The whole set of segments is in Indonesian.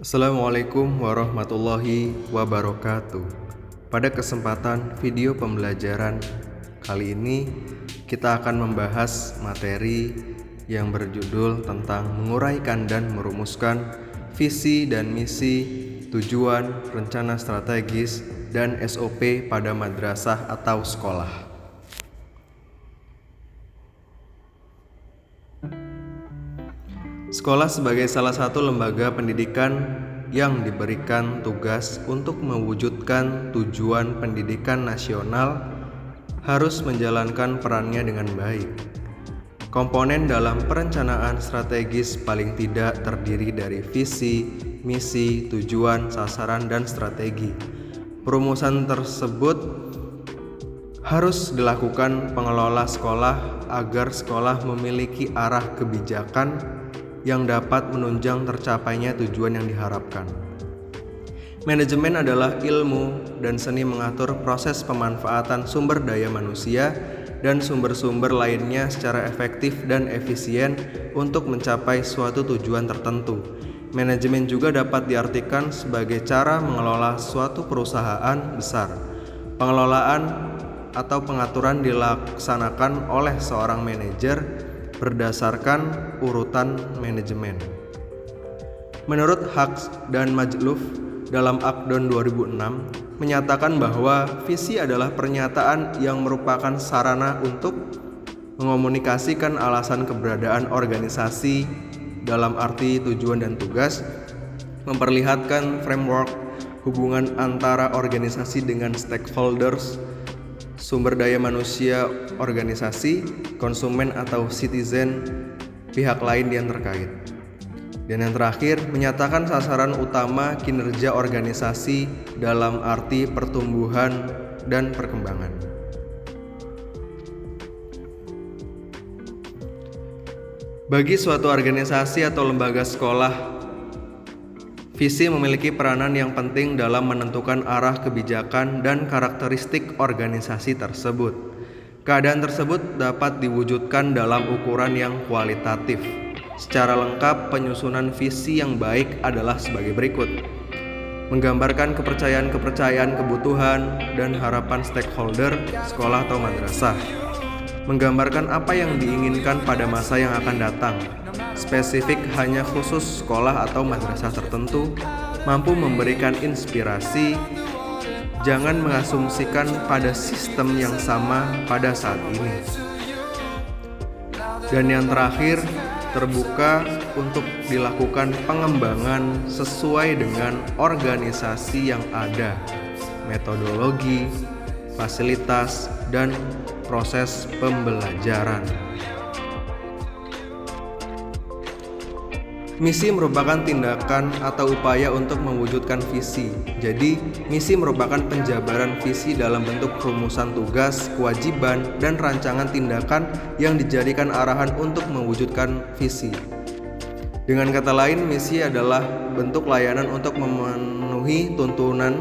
Assalamualaikum warahmatullahi wabarakatuh. Pada kesempatan video pembelajaran kali ini, kita akan membahas materi yang berjudul tentang menguraikan dan merumuskan visi dan misi, tujuan, rencana strategis, dan SOP pada madrasah atau sekolah. Sekolah sebagai salah satu lembaga pendidikan yang diberikan tugas untuk mewujudkan tujuan pendidikan nasional harus menjalankan perannya dengan baik. Komponen dalam perencanaan strategis paling tidak terdiri dari visi, misi, tujuan, sasaran, dan strategi. Perumusan tersebut harus dilakukan pengelola sekolah agar sekolah memiliki arah kebijakan yang dapat menunjang tercapainya tujuan yang diharapkan. Manajemen adalah ilmu dan seni mengatur proses pemanfaatan sumber daya manusia dan sumber-sumber lainnya secara efektif dan efisien untuk mencapai suatu tujuan tertentu. Manajemen juga dapat diartikan sebagai cara mengelola suatu perusahaan besar. Pengelolaan atau pengaturan dilaksanakan oleh seorang manajer berdasarkan urutan manajemen. Menurut Haqs dan Majluf dalam Aqdon 2006 menyatakan bahwa visi adalah pernyataan yang merupakan sarana untuk mengomunikasikan alasan keberadaan organisasi dalam arti tujuan dan tugas, memperlihatkan framework hubungan antara organisasi dengan stakeholders, sumber daya manusia, organisasi, konsumen atau citizen, pihak lain yang terkait. Dan yang terakhir, menyatakan sasaran utama kinerja organisasi dalam arti pertumbuhan dan perkembangan. Bagi suatu organisasi atau lembaga sekolah, visi memiliki peranan yang penting dalam menentukan arah kebijakan dan karakteristik organisasi tersebut. Keadaan tersebut dapat diwujudkan dalam ukuran yang kualitatif. Secara lengkap, penyusunan visi yang baik adalah sebagai berikut: menggambarkan kepercayaan-kepercayaan, kebutuhan, dan harapan stakeholder sekolah atau madrasah, menggambarkan apa yang diinginkan pada masa yang akan datang, spesifik hanya khusus sekolah atau madrasah tertentu, mampu memberikan inspirasi, jangan mengasumsikan pada sistem yang sama pada saat ini. Dan yang terakhir, terbuka untuk dilakukan pengembangan sesuai dengan organisasi yang ada, metodologi, fasilitas, dan proses pembelajaran. Misi merupakan tindakan atau upaya untuk mewujudkan visi. Jadi, misi merupakan penjabaran visi dalam bentuk rumusan tugas, kewajiban, dan rancangan tindakan yang dijadikan arahan untuk mewujudkan visi. Dengan kata lain, misi adalah bentuk layanan untuk memenuhi tuntunan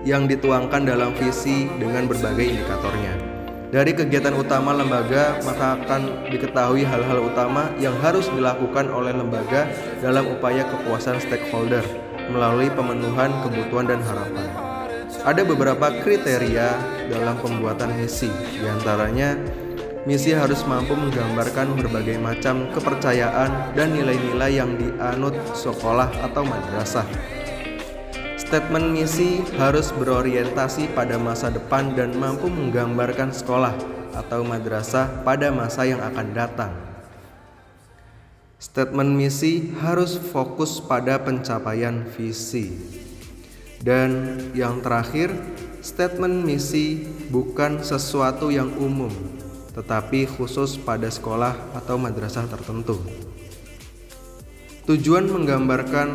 yang dituangkan dalam visi dengan berbagai indikatornya. Dari kegiatan utama lembaga, maka akan diketahui hal-hal utama yang harus dilakukan oleh lembaga dalam upaya kepuasan stakeholder melalui pemenuhan kebutuhan dan harapan. Ada beberapa kriteria dalam pembuatan misi, diantaranya misi harus mampu menggambarkan berbagai macam kepercayaan dan nilai-nilai yang dianut sekolah atau madrasah. Statement misi harus berorientasi pada masa depan dan mampu menggambarkan sekolah atau madrasah pada masa yang akan datang. Statement misi harus fokus pada pencapaian visi. Dan yang terakhir, statement misi bukan sesuatu yang umum, tetapi khusus pada sekolah atau madrasah tertentu. Tujuan menggambarkan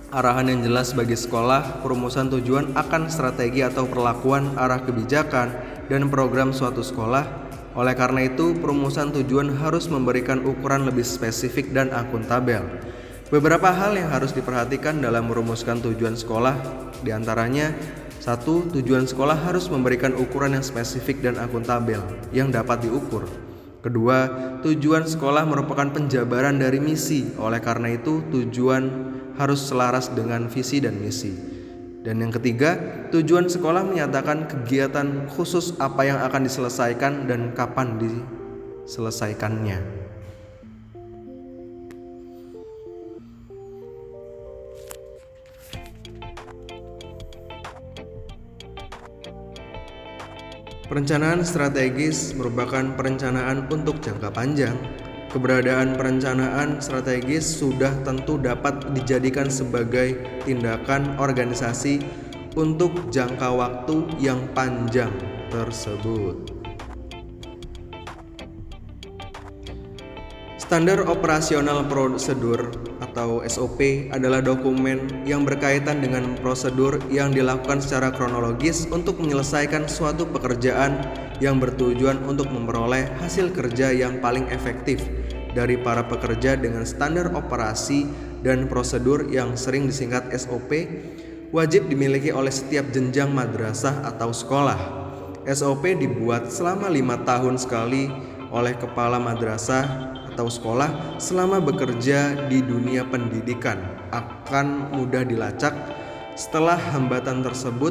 arahan yang jelas bagi sekolah, perumusan tujuan akan strategi atau perlakuan arah kebijakan dan program suatu sekolah. Oleh karena itu, perumusan tujuan harus memberikan ukuran lebih spesifik dan akuntabel. Beberapa hal yang harus diperhatikan dalam merumuskan tujuan sekolah, diantaranya: 1. Tujuan sekolah harus memberikan ukuran yang spesifik dan akuntabel yang dapat diukur. Kedua, tujuan sekolah merupakan penjabaran dari misi. Oleh karena itu, tujuan harus selaras dengan visi dan misi. Dan yang ketiga, tujuan sekolah menyatakan kegiatan khusus apa yang akan diselesaikan dan kapan diselesaikannya. Perencanaan strategis merupakan perencanaan untuk jangka panjang. Keberadaan perencanaan strategis sudah tentu dapat dijadikan sebagai tindakan organisasi untuk jangka waktu yang panjang tersebut. Standar operasional prosedur atau SOP adalah dokumen yang berkaitan dengan prosedur yang dilakukan secara kronologis untuk menyelesaikan suatu pekerjaan yang bertujuan untuk memperoleh hasil kerja yang paling efektif dari para pekerja dengan standar operasi dan prosedur yang sering disingkat SOP wajib dimiliki oleh setiap jenjang madrasah atau sekolah. SOP dibuat selama 5 tahun sekali oleh kepala madrasah atau sekolah selama bekerja di dunia pendidikan. Akan mudah dilacak setelah hambatan tersebut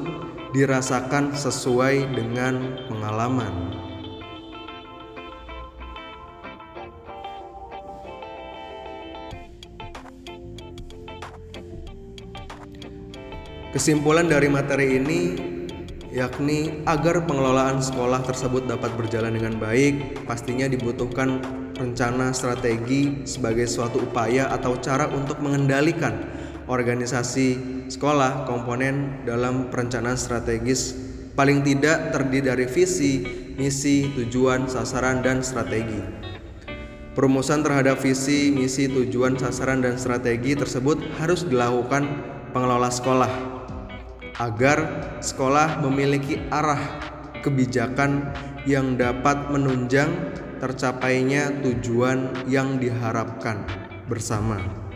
dirasakan sesuai dengan pengalaman. Kesimpulan dari materi ini yakni agar pengelolaan sekolah tersebut dapat berjalan dengan baik, pastinya dibutuhkan rencana strategi sebagai suatu upaya atau cara untuk mengendalikan organisasi sekolah. Komponen dalam perencanaan strategis paling tidak terdiri dari visi, misi, tujuan, sasaran, dan strategi. Perumusan terhadap visi, misi, tujuan, sasaran, dan strategi tersebut harus dilakukan pengelola sekolah agar sekolah memiliki arah kebijakan yang dapat menunjang tercapainya tujuan yang diharapkan bersama.